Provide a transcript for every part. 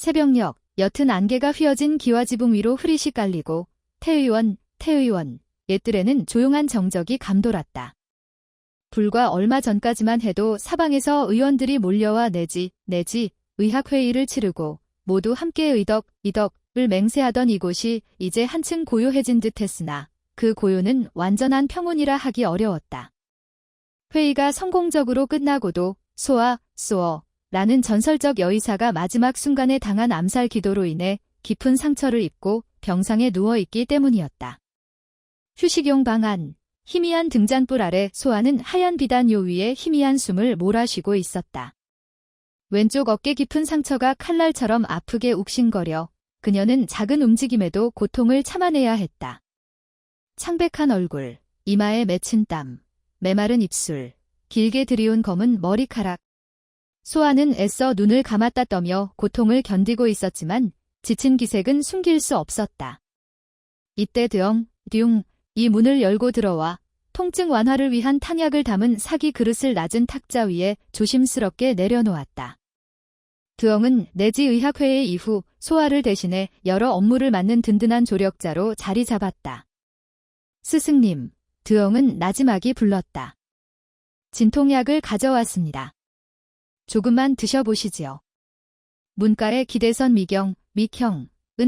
새벽녘, 옅은 안개가 휘어진 기와지붕 위로 흐릿이 깔리고 태의원, 옛들에는 조용한 정적이 감돌았다. 불과 얼마 전까지만 해도 사방에서 의원들이 몰려와 내지 의학회의를 치르고 모두 함께 의덕을 맹세하던 이곳이 이제 한층 고요해진 듯 했으나 그 고요는 완전한 평온이라 하기 어려웠다. 회의가 성공적으로 끝나고도 라는 전설적 여의사가 마지막 순간에 당한 암살 기도로 인해 깊은 상처를 입고 병상에 누워있기 때문이었다. 휴식용 방안, 희미한 등잔불 아래 소아는 하얀 비단요 위에 희미한 숨을 몰아쉬고 있었다. 왼쪽 어깨 깊은 상처가 칼날처럼 아프게 욱신거려 그녀는 작은 움직임에도 고통을 참아내야 했다. 창백한 얼굴, 이마에 맺힌 땀, 메마른 입술, 길게 들이운 검은 머리카락. 소아는 애써 눈을 감았다 떠며 고통을 견디고 있었지만 지친 기색은 숨길 수 없었다. 이때 이 문을 열고 들어와 통증 완화를 위한 탕약을 담은 사기 그릇을 낮은 탁자 위에 조심스럽게 내려놓았다. 드엉은 내지 의학회의 이후 소아를 대신해 여러 업무를 맡는 든든한 조력자로 자리 잡았다. 스승님, 드엉은 나지막이 불렀다. 진통약을 가져왔습니다. 조금만 드셔보시지요. 문가에 기대선 미경은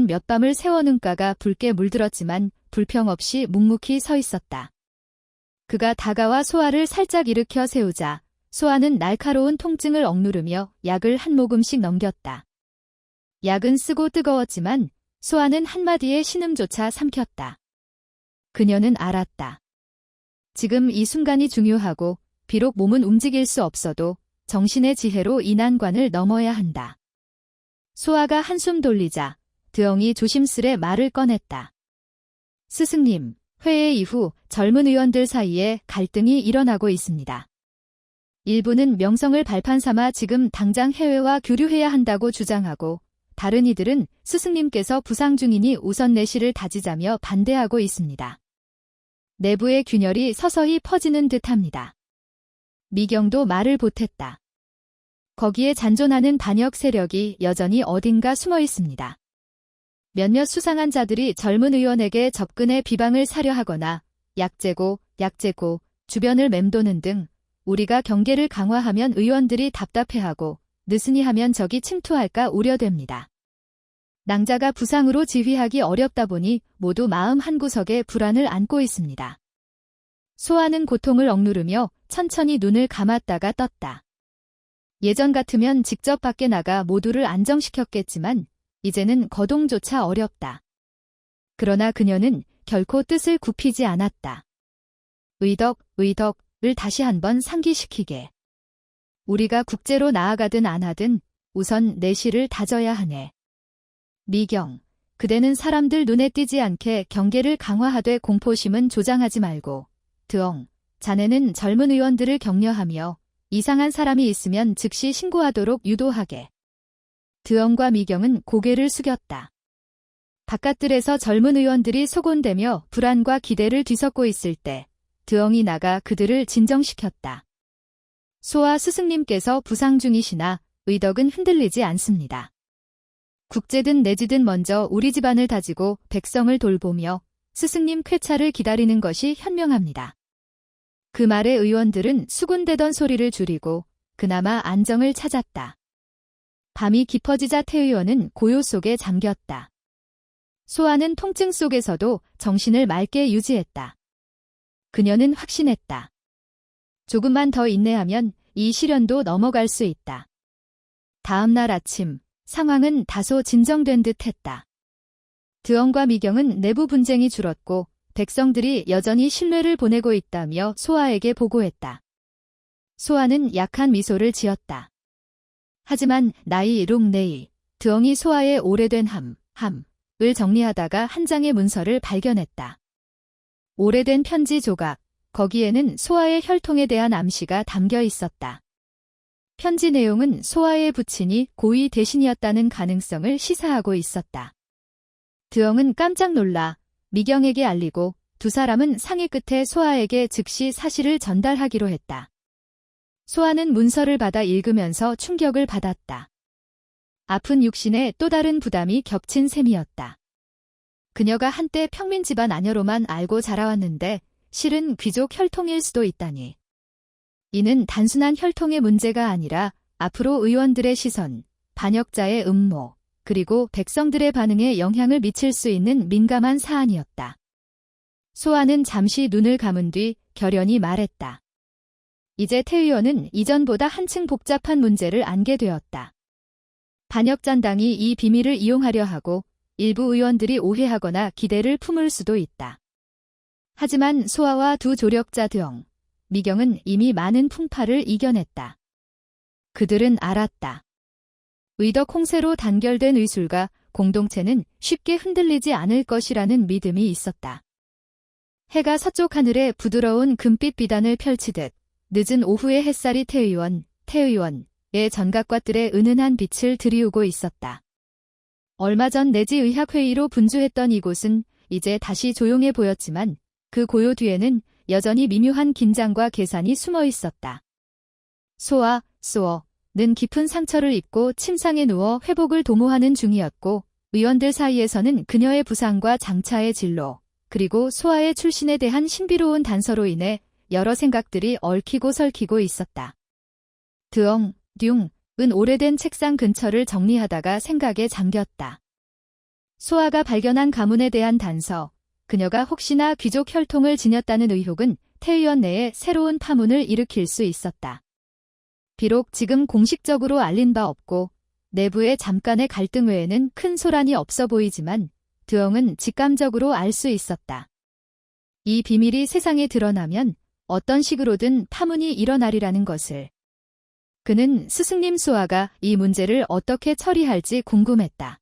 몇 밤을 세워 눈가가 붉게 물들었지만 불평 없이 묵묵히 서 있었다. 그가 다가와 소아를 살짝 일으켜 세우자 소아는 날카로운 통증을 억누르며 약을 한 모금씩 넘겼다. 약은 쓰고 뜨거웠지만 소아는 한마디의 신음조차 삼켰다. 그녀는 알았다. 지금 이 순간이 중요하고 비록 몸은 움직일 수 없어도 정신의 지혜로 이 난관을 넘어야 한다. 소아가 한숨 돌리자 드엉이 조심스레 말을 꺼냈다. 스승님, 회의 이후 젊은 의원들 사이에 갈등이 일어나고 있습니다. 일부는 명성을 발판 삼아 지금 당장 해외와 교류해야 한다고 주장하고 다른 이들은 스승님께서 부상 중이니 우선 내실을 다지자며 반대하고 있습니다. 내부의 균열이 서서히 퍼지는 듯합니다. 미경도 말을 보탰다. 거기에 잔존하는 반역 세력이 여전히 어딘가 숨어 있습니다. 몇몇 수상한 자들이 젊은 의원에게 접근해 비방을 사려 하거나 약재고, 주변을 맴도는 등 우리가 경계를 강화하면 의원들이 답답해하고 느슨히 하면 적이 침투할까 우려됩니다. 낭자가 부상으로 지휘하기 어렵다 보니 모두 마음 한구석에 불안을 안고 있습니다. 소아는 고통을 억누르며 천천히 눈을 감았다가 떴다. 예전 같으면 직접 밖에 나가 모두를 안정시켰겠지만 이제는 거동조차 어렵다. 그러나 그녀는 결코 뜻을 굽히지 않았다. 의덕을 다시 한번 상기시키게. 우리가 국제로 나아가든 안 하든 우선 내실을 다져야 하네. 미경, 그대는 사람들 눈에 띄지 않게 경계를 강화하되 공포심은 조장하지 말고 드엉, 자네는 젊은 의원들을 격려하며 이상한 사람이 있으면 즉시 신고하도록 유도하게. 드엉과 미경은 고개를 숙였다. 바깥들에서 젊은 의원들이 소곤대며 불안과 기대를 뒤섞고 있을 때 드엉이 나가 그들을 진정시켰다. 소아 스승님께서 부상 중이시나 의덕은 흔들리지 않습니다. 국제든 내지든 먼저 우리 집안을 다지고 백성을 돌보며 스승님 쾌차를 기다리는 것이 현명합니다. 그 말에 의원들은 수군대던 소리를 줄이고 그나마 안정을 찾았다. 밤이 깊어지자 태의원은 고요 속에 잠겼다. 소아는 통증 속에서도 정신을 맑게 유지했다. 그녀는 확신했다. 조금만 더 인내하면 이 시련도 넘어갈 수 있다. 다음 날 아침, 상황은 다소 진정된 듯 했다. 드엉과 미경은 내부 분쟁이 줄었고 백성들이 여전히 신뢰를 보내고 있다며 소아에게 보고했다. 소아는 약한 미소를 지었다. 하지만 드엉이 소아의 오래된 함을 정리하다가 한 장의 문서를 발견했다. 오래된 편지 조각, 거기에는 소아의 혈통에 대한 암시가 담겨 있었다. 편지 내용은 소아의 부친이 고위 대신이었다는 가능성을 시사하고 있었다. 드엉은 깜짝 놀라 미경에게 알리고 두 사람은 상의 끝에 소아에게 즉시 사실을 전달하기로 했다. 소아는 문서를 받아 읽으면서 충격을 받았다. 아픈 육신에 또 다른 부담이 겹친 셈이었다. 그녀가 한때 평민 집안 아녀로만 알고 자라왔는데 실은 귀족 혈통일 수도 있다니. 이는 단순한 혈통의 문제가 아니라 앞으로 의원들의 시선, 반역자의 음모, 그리고 백성들의 반응에 영향을 미칠 수 있는 민감한 사안이었다. 소아는 잠시 눈을 감은 뒤 결연히 말했다. 이제 태 의원은 이전보다 한층 복잡한 문제를 안게 되었다. 반역잔당이 이 비밀을 이용하려 하고 일부 의원들이 오해하거나 기대를 품을 수도 있다. 하지만 소아와 두 조력자 드엉, 미경은 이미 많은 풍파를 이겨냈다. 그들은 알았다. 의덕 홍세로 단결된 의술과 공동체는 쉽게 흔들리지 않을 것이라는 믿음이 있었다. 해가 서쪽 하늘에 부드러운 금빛 비단을 펼치듯 늦은 오후의 햇살이 태 의원의 전각과들의 은은한 빛을 들이우고 있었다. 얼마 전 내지의학회의로 분주했던 이곳은 이제 다시 조용해 보였지만 그 고요 뒤에는 여전히 미묘한 긴장과 계산이 숨어 있었다. 소어는 깊은 상처를 입고 침상에 누워 회복을 도모하는 중이었고 의원들 사이에서는 그녀의 부상과 장차의 진로, 그리고 소아의 출신에 대한 신비로운 단서로 인해 여러 생각들이 얽히고 설키고 있었다. 드엉, 듀은 오래된 책상 근처를 정리하다가 생각에 잠겼다. 소아가 발견한 가문에 대한 단서, 그녀가 혹시나 귀족 혈통을 지녔다는 의혹은 태 의원 내에 새로운 파문을 일으킬 수 있었다. 비록 지금 공식적으로 알린 바 없고 내부의 잠깐의 갈등 외에는 큰 소란이 없어 보이지만 드엉은 직감적으로 알 수 있었다. 이 비밀이 세상에 드러나면 어떤 식으로든 파문이 일어나리라는 것을. 그는 스승님 소아가 이 문제를 어떻게 처리할지 궁금했다.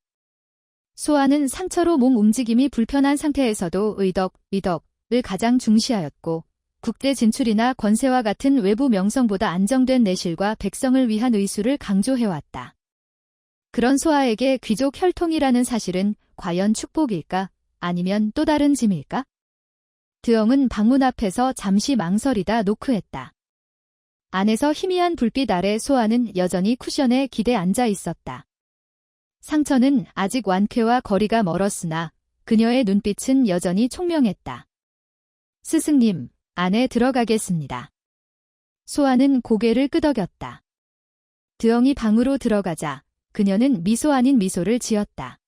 소아는 상처로 몸 움직임이 불편한 상태에서도 의덕을 가장 중시하였고 국대 진출이나 권세와 같은 외부 명성보다 안정된 내실과 백성을 위한 의술을 강조해왔다. 그런 소아에게 귀족 혈통이라는 사실은 과연 축복일까? 아니면 또 다른 짐일까? 드엉은 방문 앞에서 잠시 망설이다 노크했다. 안에서 희미한 불빛 아래 소아는 여전히 쿠션에 기대 앉아 있었다. 상처는 아직 완쾌와 거리가 멀었으나 그녀의 눈빛은 여전히 총명했다. 스승님, 안에 들어가겠습니다. 소아는 고개를 끄덕였다. 드엉이 방으로 들어가자 그녀는 미소 아닌 미소를 지었다.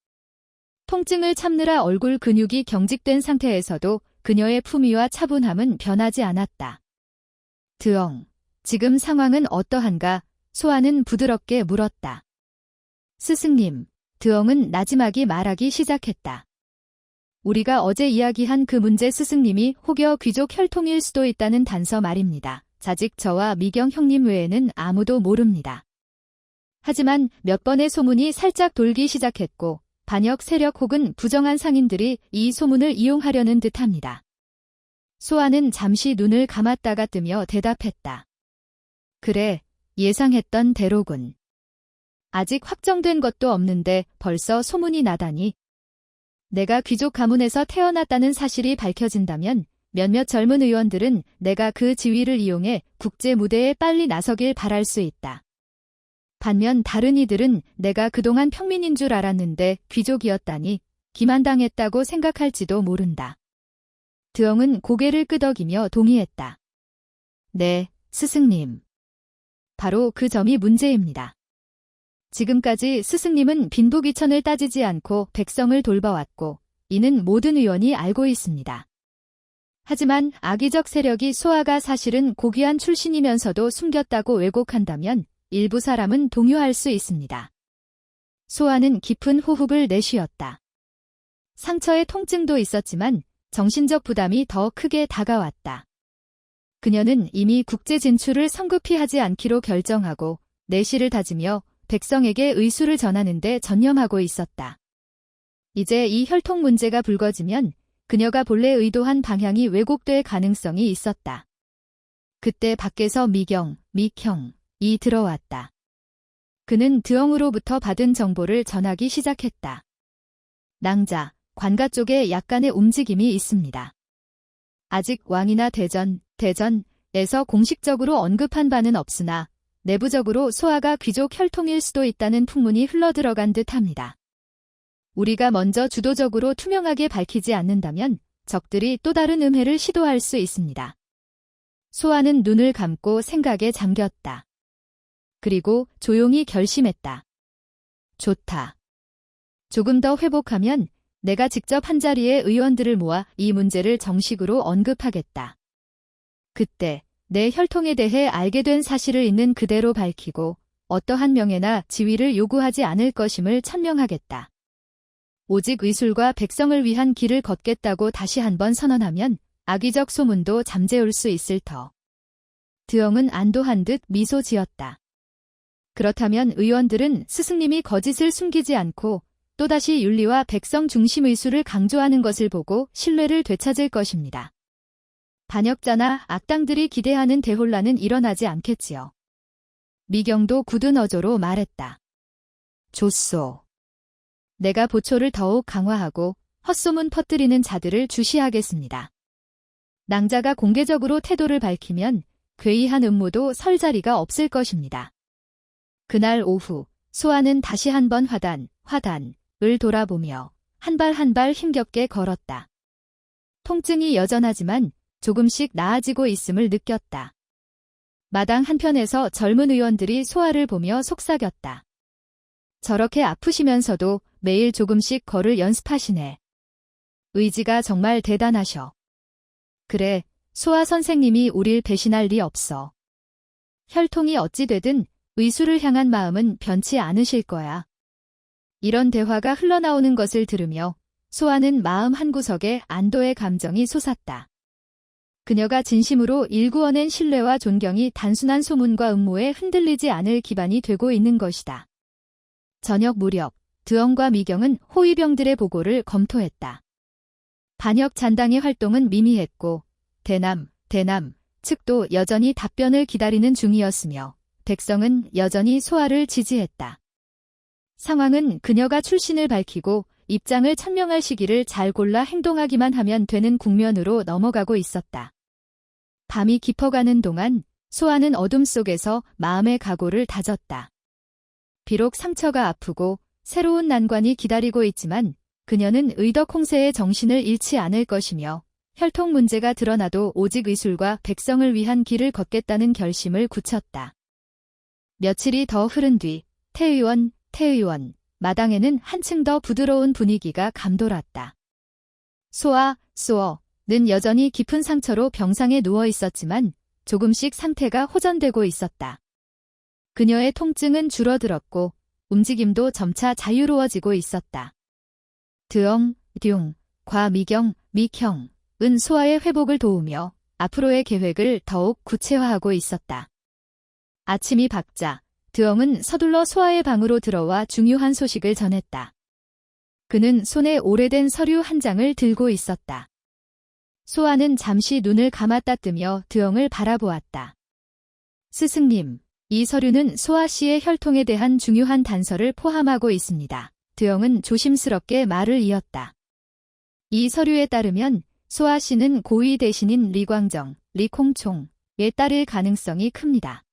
통증을 참느라 얼굴 근육이 경직된 상태에서도 그녀의 품위와 차분함은 변하지 않았다. 드엉, 지금 상황은 어떠한가? 소아는 부드럽게 물었다. 스승님, 드엉은 나지막이 말하기 시작했다. 우리가 어제 이야기한 그 문제 스승님이 혹여 귀족 혈통일 수도 있다는 단서 말입니다. 자직 저와 미경 형님 외에는 아무도 모릅니다. 하지만 몇 번의 소문이 살짝 돌기 시작했고 반역 세력 혹은 부정한 상인들이 이 소문을 이용하려는 듯합니다. 소아는 잠시 눈을 감았다가 뜨며 대답했다. 그래, 예상했던 대로군. 아직 확정된 것도 없는데 벌써 소문이 나다니. 내가 귀족 가문에서 태어났다는 사실이 밝혀진다면 몇몇 젊은 의원들은 내가 그 지위를 이용해 국제 무대에 빨리 나서길 바랄 수 있다. 반면 다른 이들은 내가 그동안 평민인 줄 알았는데 귀족이었다니 기만당했다고 생각할지도 모른다. 드엉은 고개를 끄덕이며 동의했다. 네, 스승님. 바로 그 점이 문제입니다. 지금까지 스승님은 빈부귀천을 따지지 않고 백성을 돌봐왔고 이는 모든 의원이 알고 있습니다. 하지만 악의적 세력이 소아가 사실은 고귀한 출신이면서도 숨겼다고 왜곡한다면 일부 사람은 동요할 수 있습니다. 소아는 깊은 호흡을 내쉬었다. 상처의 통증도 있었지만 정신적 부담이 더 크게 다가왔다. 그녀는 이미 국제 진출을 성급히 하지 않기로 결정하고 내실을 다지며 백성에게 의술을 전하는 데 전념하고 있었다. 이제 이 혈통 문제가 불거지면 그녀가 본래 의도한 방향이 왜곡될 가능성이 있었다. 그때 밖에서 미경이 들어왔다. 그는 드엉으로부터 받은 정보를 전하기 시작했다. 낭자, 관가 쪽에 약간의 움직임이 있습니다. 아직 왕이나 대전에서 공식적으로 언급한 바는 없으나 내부적으로 소아가 귀족 혈통일 수도 있다는 풍문이 흘러들어간 듯합니다. 우리가 먼저 주도적으로 투명하게 밝히지 않는다면 적들이 또 다른 음해를 시도할 수 있습니다. 소아는 눈을 감고 생각에 잠겼다. 그리고 조용히 결심했다. 좋다. 조금 더 회복하면 내가 직접 한자리에 의원들을 모아 이 문제를 정식으로 언급하겠다. 그때 내 혈통에 대해 알게 된 사실을 있는 그대로 밝히고 어떠한 명예나 지위를 요구하지 않을 것임을 천명하겠다. 오직 의술과 백성을 위한 길을 걷겠다고 다시 한번 선언하면 악의적 소문도 잠재울 수 있을 터. 드엉은 안도한 듯 미소 지었다. 그렇다면 의원들은 스승님이 거짓을 숨기지 않고 또다시 윤리와 백성 중심 의술을 강조하는 것을 보고 신뢰를 되찾을 것입니다. 반역자나 악당들이 기대하는 대혼란은 일어나지 않겠지요. 미경도 굳은 어조로 말했다. 좋소. 내가 보초를 더욱 강화하고 헛소문 퍼뜨리는 자들을 주시하겠습니다. 낭자가 공개적으로 태도를 밝히면 괴이한 음모도 설 자리가 없을 것입니다. 그날 오후 소아는 다시 한번 화단을 돌아보며 한 발 한 발 힘겹게 걸었다. 통증이 여전하지만 조금씩 나아지고 있음을 느꼈다. 마당 한편에서 젊은 의원들이 소아를 보며 속삭였다. 저렇게 아프시면서도 매일 조금씩 걸을 연습하시네. 의지가 정말 대단하셔. 그래, 소아 선생님이 우릴 배신할 리 없어. 혈통이 어찌 되든 의술을 향한 마음은 변치 않으실 거야. 이런 대화가 흘러나오는 것을 들으며 소아는 마음 한구석에 안도의 감정이 솟았다. 그녀가 진심으로 일구어낸 신뢰와 존경이 단순한 소문과 음모에 흔들리지 않을 기반이 되고 있는 것이다. 저녁 무렵 드엉과 미경은 호위병들의 보고를 검토했다. 반역 잔당의 활동은 미미했고 대남 측도 여전히 답변을 기다리는 중이었으며 백성은 여전히 소아를 지지했다. 상황은 그녀가 출신을 밝히고 입장을 천명할 시기를 잘 골라 행동하기만 하면 되는 국면으로 넘어가고 있었다. 밤이 깊어가는 동안 소아는 어둠 속에서 마음의 각오를 다졌다. 비록 상처가 아프고 새로운 난관이 기다리고 있지만 그녀는 의덕 홍세의 정신을 잃지 않을 것이며 혈통 문제가 드러나도 오직 의술과 백성을 위한 길을 걷겠다는 결심을 굳혔다. 며칠이 더 흐른 뒤 태의원 마당에는 한층 더 부드러운 분위기가 감돌았다. 소아는 여전히 깊은 상처로 병상에 누워 있었지만 조금씩 상태가 호전되고 있었다. 그녀의 통증은 줄어들었고 움직임도 점차 자유로워지고 있었다. 드엉, 미경은 소아의 회복을 도우며 앞으로의 계획을 더욱 구체화하고 있었다. 아침이 밝자 드엉은 서둘러 소아의 방으로 들어와 중요한 소식을 전했다. 그는 손에 오래된 서류 한 장을 들고 있었다. 소아는 잠시 눈을 감았다 뜨며 드엉을 바라보았다. 스승님, 이 서류는 소아 씨의 혈통에 대한 중요한 단서를 포함하고 있습니다. 드엉은 조심스럽게 말을 이었다. 이 서류에 따르면 소아 씨는 고위 대신인 리콩총의 딸일 가능성이 큽니다.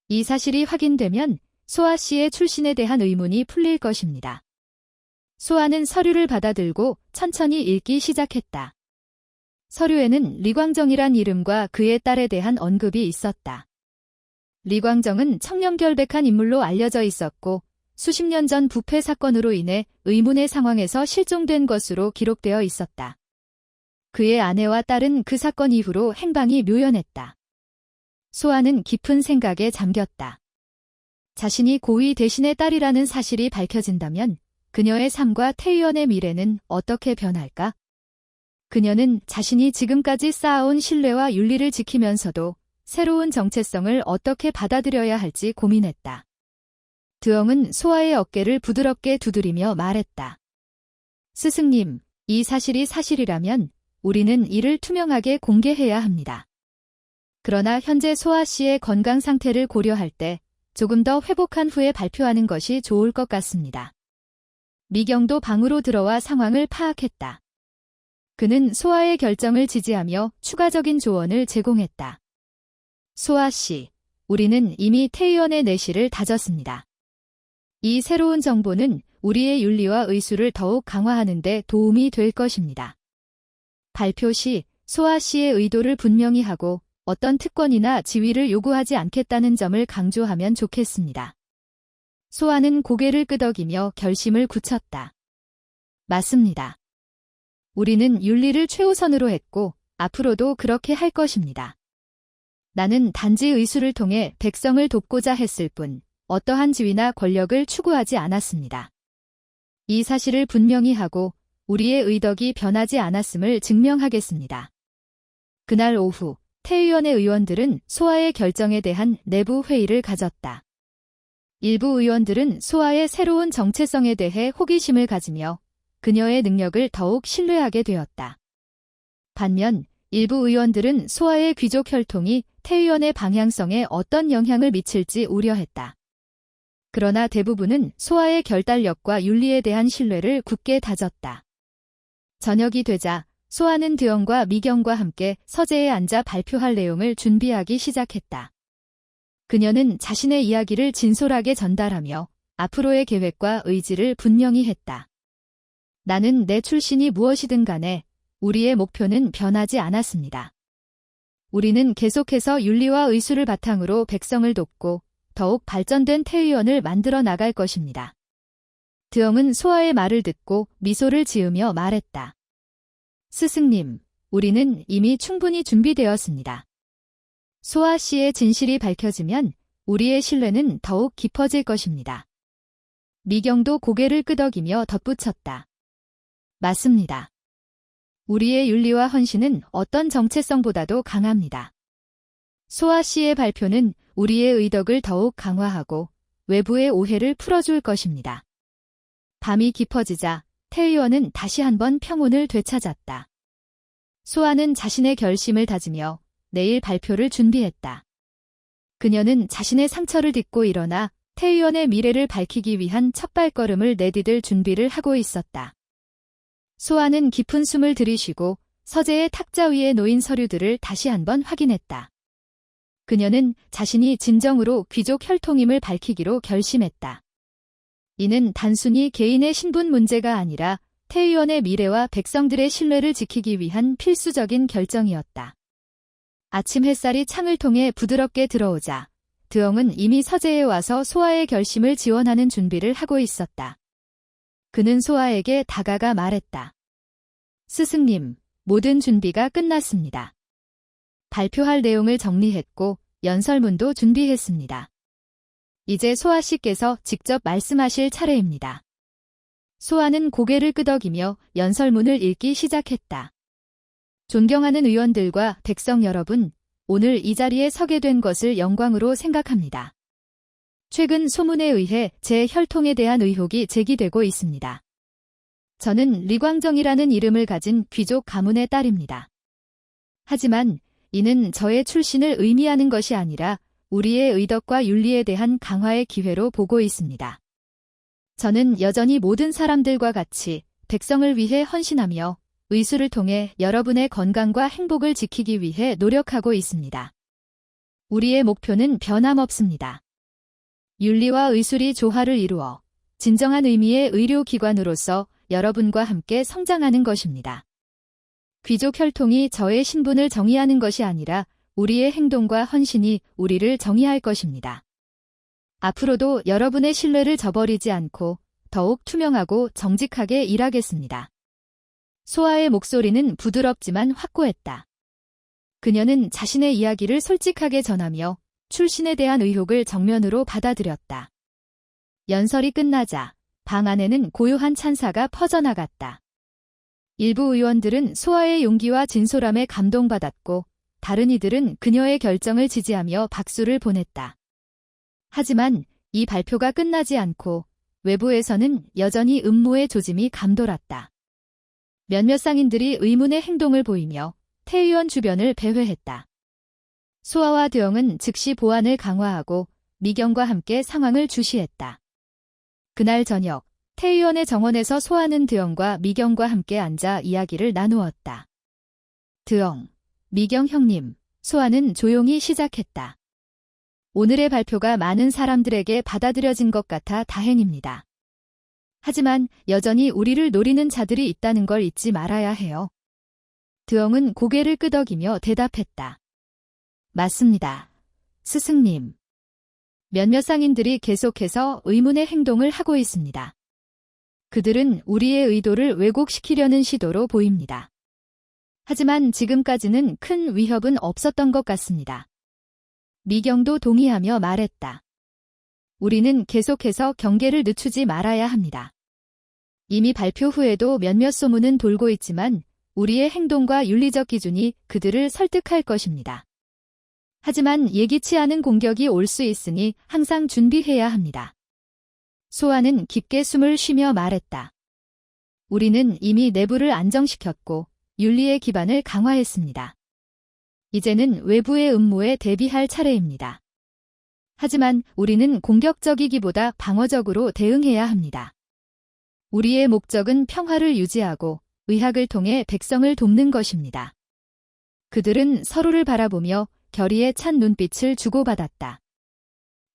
이 사실이 확인되면 소아 씨의 출신에 대한 의문이 풀릴 것입니다. 소아는 서류를 받아들고 천천히 읽기 시작했다. 서류에는 리광정이란 이름과 그의 딸에 대한 언급이 있었다. 리광정은 청렴결백한 인물로 알려져 있었고 수십 년 전 부패 사건으로 인해 의문의 상황에서 실종된 것으로 기록되어 있었다. 그의 아내와 딸은 그 사건 이후로 행방이 묘연했다. 소아는 깊은 생각에 잠겼다. 자신이 고위 대신의 딸이라는 사실이 밝혀진다면 그녀의 삶과 태의원의 미래는 어떻게 변할까? 그녀는 자신이 지금까지 쌓아온 신뢰와 윤리를 지키면서도 새로운 정체성을 어떻게 받아들여야 할지 고민했다. 드엉은 소아의 어깨를 부드럽게 두드리며 말했다. 스승님, 이 사실이 사실이라면 우리는 이를 투명하게 공개해야 합니다. 그러나 현재 소아 씨의 건강 상태를 고려할 때 조금 더 회복한 후에 발표하는 것이 좋을 것 같습니다. 미경도 방으로 들어와 상황을 파악했다. 그는 소아의 결정을 지지하며 추가적인 조언을 제공했다. 소아 씨, 우리는 이미 태 의원의 내실을 다졌습니다. 이 새로운 정보는 우리의 윤리와 의술을 더욱 강화하는 데 도움이 될 것입니다. 발표 시 소아 씨의 의도를 분명히 하고 어떤 특권이나 지위를 요구하지 않겠다는 점을 강조하면 좋겠습니다. 소아는 고개를 끄덕이며 결심을 굳혔다. 맞습니다. 우리는 윤리를 최우선으로 했고 앞으로도 그렇게 할 것입니다. 나는 단지 의술을 통해 백성을 돕고자 했을 뿐 어떠한 지위나 권력을 추구하지 않았습니다. 이 사실을 분명히 하고 우리의 의덕이 변하지 않았음을 증명하겠습니다. 그날 오후 태 의원의 의원들은 소아의 결정에 대한 내부 회의를 가졌다. 일부 의원들은 소아의 새로운 정체성에 대해 호기심을 가지며 그녀의 능력을 더욱 신뢰하게 되었다. 반면 일부 의원들은 소아의 귀족 혈통이 태 의원의 방향성에 어떤 영향을 미칠지 우려했다. 그러나 대부분은 소아의 결단력과 윤리에 대한 신뢰를 굳게 다졌다. 저녁이 되자 소아는 드영과 미경과 함께 서재에 앉아 발표할 내용을 준비하기 시작했다. 그녀는 자신의 이야기를 진솔하게 전달하며 앞으로의 계획과 의지를 분명히 했다. 나는 내 출신이 무엇이든 간에 우리의 목표는 변하지 않았습니다. 우리는 계속해서 윤리와 의술을 바탕으로 백성을 돕고 더욱 발전된 태 의원을 만들어 나갈 것입니다. 드영은 소아의 말을 듣고 미소를 지으며 말했다. 스승님, 우리는 이미 충분히 준비되었습니다. 소아 씨의 진실이 밝혀지면 우리의 신뢰는 더욱 깊어질 것입니다. 미경도 고개를 끄덕이며 덧붙였다. 맞습니다. 우리의 윤리와 헌신은 어떤 정체성보다도 강합니다. 소아 씨의 발표는 우리의 의덕을 더욱 강화하고 외부의 오해를 풀어줄 것입니다. 밤이 깊어지자 태 의원은 다시 한번 평온을 되찾았다. 소아는 자신의 결심을 다지며 내일 발표를 준비했다. 그녀는 자신의 상처를 딛고 일어나 태 의원의 미래를 밝히기 위한 첫발걸음을 내디딜 준비를 하고 있었다. 소아는 깊은 숨을 들이쉬고 서재의 탁자 위에 놓인 서류들을 다시 한번 확인했다. 그녀는 자신이 진정으로 귀족 혈통임을 밝히기로 결심했다. 이는 단순히 개인의 신분 문제가 아니라 태 의원의 미래와 백성들의 신뢰를 지키기 위한 필수적인 결정이었다. 아침 햇살이 창을 통해 부드럽게 들어오자 드영은 이미 서재에 와서 소아의 결심을 지원하는 준비를 하고 있었다. 그는 소아에게 다가가 말했다. 스승님, 모든 준비가 끝났습니다. 발표할 내용을 정리했고 연설문도 준비했습니다. 이제 소아 씨께서 직접 말씀하실 차례입니다. 소아는 고개를 끄덕이며 연설문을 읽기 시작했다. 존경하는 의원들과 백성 여러분, 오늘 이 자리에 서게 된 것을 영광으로 생각합니다. 최근 소문에 의해 제 혈통에 대한 의혹이 제기되고 있습니다. 저는 리광정이라는 이름을 가진 귀족 가문의 딸입니다. 하지만 이는 저의 출신을 의미하는 것이 아니라 우리의 의덕과 윤리에 대한 강화의 기회로 보고 있습니다. 저는 여전히 모든 사람들과 같이 백성을 위해 헌신하며 의술을 통해 여러분의 건강과 행복을 지키기 위해 노력하고 있습니다. 우리의 목표는 변함없습니다. 윤리와 의술이 조화를 이루어 진정한 의미의 의료기관으로서 여러분과 함께 성장하는 것입니다. 귀족 혈통이 저의 신분을 정의하는 것이 아니라 우리의 행동과 헌신이 우리를 정의할 것입니다. 앞으로도 여러분의 신뢰를 저버리지 않고 더욱 투명하고 정직하게 일하겠습니다. 소아의 목소리는 부드럽지만 확고했다. 그녀는 자신의 이야기를 솔직하게 전하며 출신에 대한 의혹을 정면으로 받아들였다. 연설이 끝나자 방 안에는 고요한 찬사가 퍼져나갔다. 일부 의원들은 소아의 용기와 진솔함에 감동받았고 다른 이들은 그녀의 결정을 지지하며 박수를 보냈다. 하지만 이 발표가 끝나지 않고 외부에서는 여전히 음모의 조짐이 감돌았다. 몇몇 상인들이 의문의 행동을 보이며 태 의원 주변을 배회했다. 소아와 드영은 즉시 보안을 강화하고 미경과 함께 상황을 주시했다. 그날 저녁 태 의원의 정원에서 소아는 드영과 미경과 함께 앉아 이야기를 나누었다. 드영, 미경 형님, 소아는 조용히 시작했다. 오늘의 발표가 많은 사람들에게 받아들여진 것 같아 다행입니다. 하지만 여전히 우리를 노리는 자들이 있다는 걸 잊지 말아야 해요. 드엉은 고개를 끄덕이며 대답했다. 맞습니다. 스승님. 몇몇 상인들이 계속해서 의문의 행동을 하고 있습니다. 그들은 우리의 의도를 왜곡시키려는 시도로 보입니다. 하지만 지금까지는 큰 위협은 없었던 것 같습니다. 미경도 동의하며 말했다. 우리는 계속해서 경계를 늦추지 말아야 합니다. 이미 발표 후에도 몇몇 소문은 돌고 있지만 우리의 행동과 윤리적 기준이 그들을 설득할 것입니다. 하지만 예기치 않은 공격이 올 수 있으니 항상 준비해야 합니다. 소아는 깊게 숨을 쉬며 말했다. 우리는 이미 내부를 안정시켰고 윤리의 기반을 강화했습니다. 이제는 외부의 음모에 대비할 차례입니다. 하지만 우리는 공격적이기보다 방어적으로 대응해야 합니다. 우리의 목적은 평화를 유지하고 의학을 통해 백성을 돕는 것입니다. 그들은 서로를 바라보며 결의에 찬 눈빛을 주고받았다.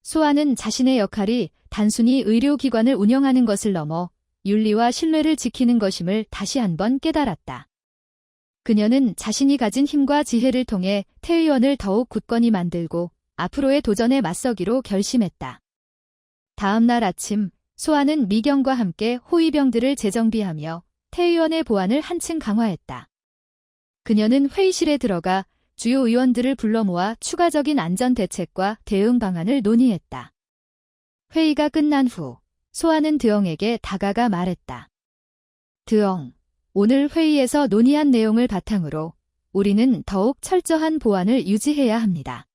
소아는 자신의 역할이 단순히 의료기관을 운영하는 것을 넘어 윤리와 신뢰를 지키는 것임을 다시 한번 깨달았다. 그녀는 자신이 가진 힘과 지혜를 통해 태의원을 더욱 굳건히 만들고 앞으로의 도전에 맞서기로 결심했다. 다음 날 아침, 소아는 미경과 함께 호위병들을 재정비하며 태의원의 보안을 한층 강화했다. 그녀는 회의실에 들어가 주요 의원들을 불러 모아 추가적인 안전 대책과 대응 방안을 논의했다. 회의가 끝난 후 소아는 드엉에게 다가가 말했다. 드엉, 오늘 회의에서 논의한 내용을 바탕으로 우리는 더욱 철저한 보안을 유지해야 합니다.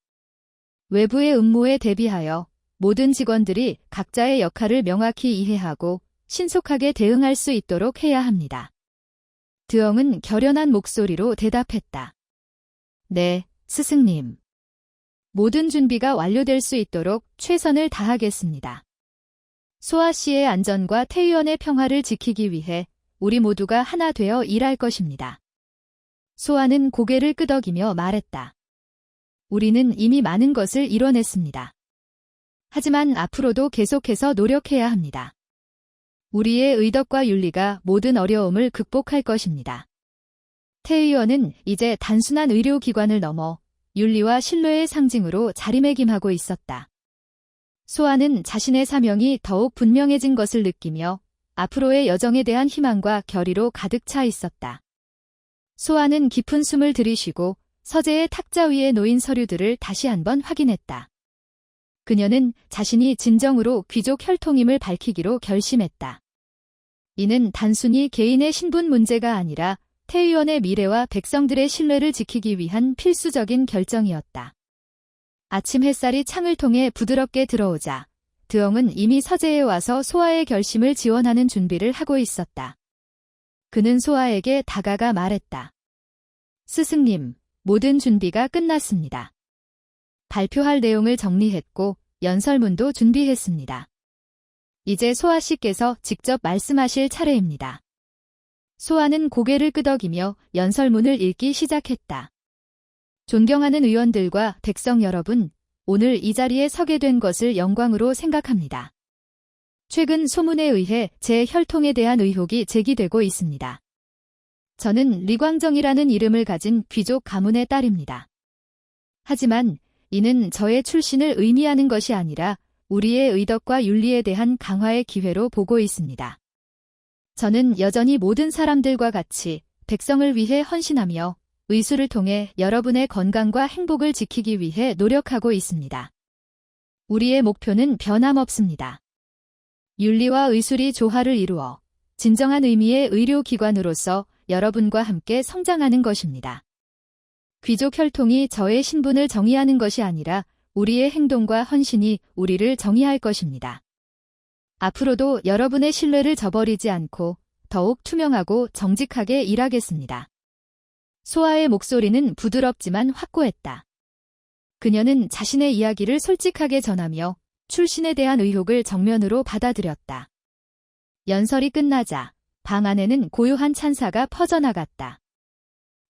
외부의 음모에 대비하여 모든 직원들이 각자의 역할을 명확히 이해하고 신속하게 대응할 수 있도록 해야 합니다. 드엉은 결연한 목소리로 대답했다. 네, 스승님. 모든 준비가 완료될 수 있도록 최선을 다하겠습니다. 소아 씨의 안전과 태의원의 평화를 지키기 위해 우리 모두가 하나 되어 일할 것입니다. 소아는 고개를 끄덕이며 말했다. 우리는 이미 많은 것을 이뤄냈습니다. 하지만 앞으로도 계속해서 노력해야 합니다. 우리의 의덕과 윤리가 모든 어려움을 극복할 것입니다. 태의원은 이제 단순한 의료기관을 넘어 윤리와 신뢰의 상징으로 자리매김하고 있었다. 소아는 자신의 사명이 더욱 분명해진 것을 느끼며 앞으로의 여정에 대한 희망과 결의로 가득 차 있었다. 소아는 깊은 숨을 들이쉬고 서재의 탁자 위에 놓인 서류들을 다시 한번 확인했다. 그녀는 자신이 진정으로 귀족 혈통임을 밝히기로 결심했다. 이는 단순히 개인의 신분 문제가 아니라 태의원의 미래와 백성들의 신뢰를 지키기 위한 필수적인 결정이었다. 아침 햇살이 창을 통해 부드럽게 들어오자 드엉은 이미 서재에 와서 소아의 결심을 지원하는 준비를 하고 있었다. 그는 소아에게 다가가 말했다. 스승님, 모든 준비가 끝났습니다. 발표할 내용을 정리했고 연설문도 준비했습니다. 이제 소아 씨께서 직접 말씀하실 차례입니다. 소아는 고개를 끄덕이며 연설문을 읽기 시작했다. 존경하는 의원들과 백성 여러분, 오늘 이 자리에 서게 된 것을 영광으로 생각합니다. 최근 소문에 의해 제 혈통에 대한 의혹이 제기되고 있습니다. 저는 리광정이라는 이름을 가진 귀족 가문의 딸입니다. 하지만 이는 저의 출신을 의미하는 것이 아니라 우리의 의덕과 윤리에 대한 강화의 기회로 보고 있습니다. 저는 여전히 모든 사람들과 같이 백성을 위해 헌신하며 의술을 통해 여러분의 건강과 행복을 지키기 위해 노력하고 있습니다. 우리의 목표는 변함없습니다. 윤리와 의술이 조화를 이루어 진정한 의미의 의료기관으로서 여러분과 함께 성장하는 것입니다. 귀족 혈통이 저의 신분을 정의하는 것이 아니라 우리의 행동과 헌신이 우리를 정의할 것입니다. 앞으로도 여러분의 신뢰를 저버리지 않고 더욱 투명하고 정직하게 일하겠습니다. 소아의 목소리는 부드럽지만 확고했다. 그녀는 자신의 이야기를 솔직하게 전하며 출신에 대한 의혹을 정면으로 받아들였다. 연설이 끝나자 방 안에는 고요한 찬사가 퍼져나갔다.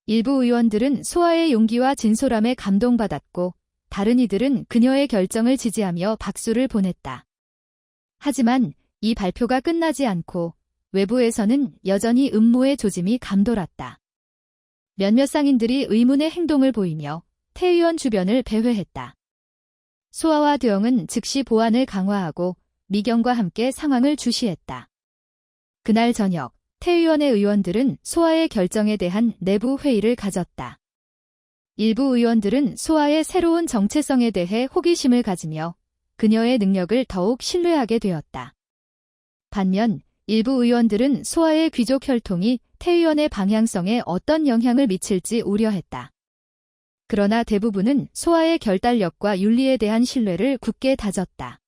일부 의원들은 소아의 용기와 진솔함에 감동받았고 다른 이들은 그녀의 결정을 지지하며 박수를 보냈다. 하지만 이 발표가 끝나지 않고 외부에서는 여전히 음모의 조짐이 감돌았다. 몇몇 상인들이 의문의 행동을 보이며 태 의원 주변을 배회했다. 소아와 드영은 즉시 보안을 강화하고 미경과 함께 상황을 주시했다. 그날 저녁, 태 의원의 의원들은 소아의 결정에 대한 내부 회의를 가졌다. 일부 의원들은 소아의 새로운 정체성에 대해 호기심을 가지며 그녀의 능력을 더욱 신뢰하게 되었다. 반면 일부 의원들은 소아의 귀족 혈통이 태 의원의 방향성에 어떤 영향을 미칠지 우려했다. 그러나 대부분은 소아의 결단력과 윤리에 대한 신뢰를 굳게 다졌다.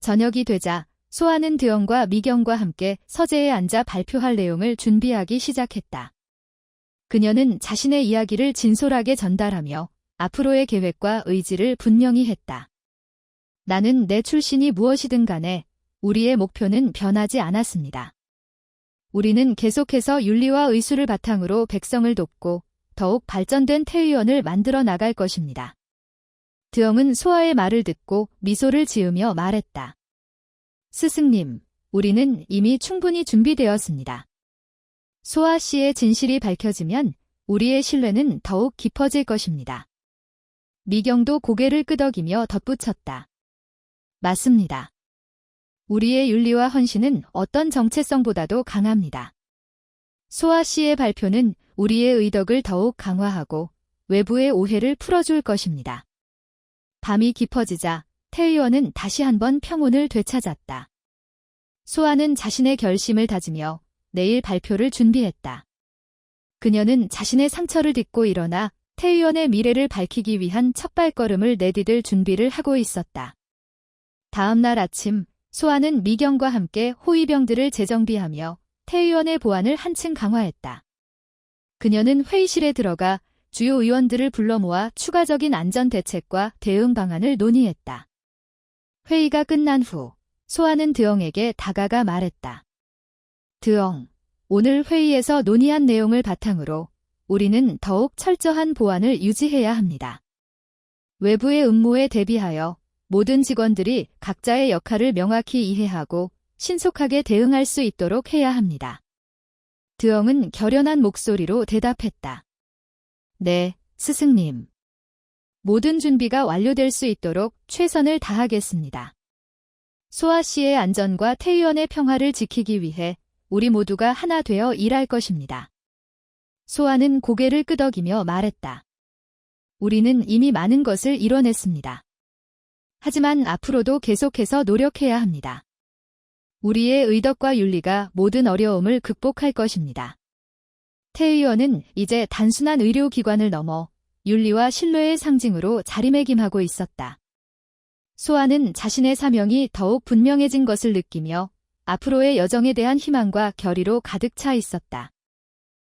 저녁이 되자 소아는 드영과 미경과 함께 서재에 앉아 발표할 내용을 준비하기 시작했다. 그녀는 자신의 이야기를 진솔하게 전달하며 앞으로의 계획과 의지를 분명히 했다. 나는 내 출신이 무엇이든 간에 우리의 목표는 변하지 않았습니다. 우리는 계속해서 윤리와 의술을 바탕으로 백성을 돕고 더욱 발전된 태의원을 만들어 나갈 것입니다. 드영은 소아의 말을 듣고 미소를 지으며 말했다. 스승님, 우리는 이미 충분히 준비되었습니다. 소아 씨의 진실이 밝혀지면 우리의 신뢰는 더욱 깊어질 것입니다. 미경도 고개를 끄덕이며 덧붙였다. 맞습니다. 우리의 윤리와 헌신은 어떤 정체성보다도 강합니다. 소아 씨의 발표는 우리의 의덕을 더욱 강화하고 외부의 오해를 풀어줄 것입니다. 밤이 깊어지자 태 의원은 다시 한번 평온을 되찾았다. 소아는 자신의 결심을 다지며 내일 발표를 준비했다. 그녀는 자신의 상처를 딛고 일어나 태 의원의 미래를 밝히기 위한 첫 발걸음을 내디딜 준비를 하고 있었다. 다음 날 아침, 소아는 미경과 함께 호위병들을 재정비하며 태 의원의 보안을 한층 강화했다. 그녀는 회의실에 들어가 주요 의원들을 불러 모아 추가적인 안전 대책과 대응 방안을 논의했다. 회의가 끝난 후 소아는 드영에게 다가가 말했다. 드영, 오늘 회의에서 논의한 내용을 바탕으로 우리는 더욱 철저한 보안을 유지해야 합니다. 외부의 음모에 대비하여 모든 직원들이 각자의 역할을 명확히 이해하고 신속하게 대응할 수 있도록 해야 합니다. 드영은 결연한 목소리로 대답했다. 네, 스승님. 모든 준비가 완료될 수 있도록 최선을 다하겠습니다. 소아 씨의 안전과 태 의원의 평화를 지키기 위해 우리 모두가 하나 되어 일할 것입니다. 소아는 고개를 끄덕이며 말했다. 우리는 이미 많은 것을 이뤄냈습니다. 하지만 앞으로도 계속해서 노력해야 합니다. 우리의 의덕과 윤리가 모든 어려움을 극복할 것입니다. 태 의원은 이제 단순한 의료기관을 넘어 윤리와 신뢰의 상징으로 자리매김하고 있었다. 소아는 자신의 사명이 더욱 분명해진 것을 느끼며 앞으로의 여정에 대한 희망과 결의로 가득 차 있었다.